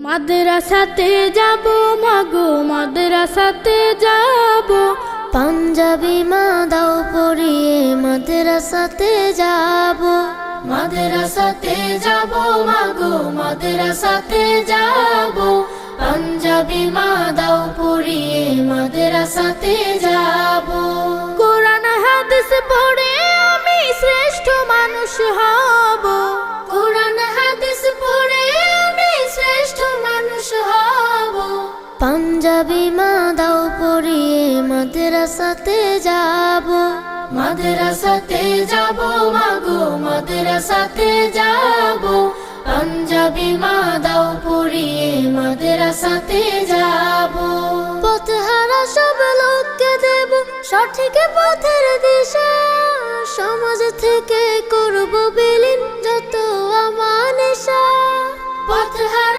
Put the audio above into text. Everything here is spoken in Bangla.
মাদ্রাসাতে যাব মাগো মাদ্রাসাতে যাব, পাঞ্জাবি মা দাও পরিয়ে মাদ্রাসাতে যাব। মাদ্রাসাতে যাব মাগো মাদ্রাসাতে যাব, পাঞ্জাবি মা দাও পরিয়ে মাদ্রাসাতে যাব। কোরআন হাদিস পড়ে আমি শ্রেষ্ঠ মানুষ হব, কোরআন হাদিস পড়ে আমি শ্রেষ্ঠ মানুষ হব। পাঞ্জাবি মা দাও পরিয়ে মাদ্রাসাতে যাব। মাদ্রাসাতে যাব মাগো মাদ্রাসাতে যাব, পাঞ্জাবি মা দাও পরিয়ে মাদ্রাসাতে যাব। পথহারা সব লোককে দেব সঠিক পথের দিশা, সমাজ থেকে করব বিলীন যত আমানেশা। পথহারা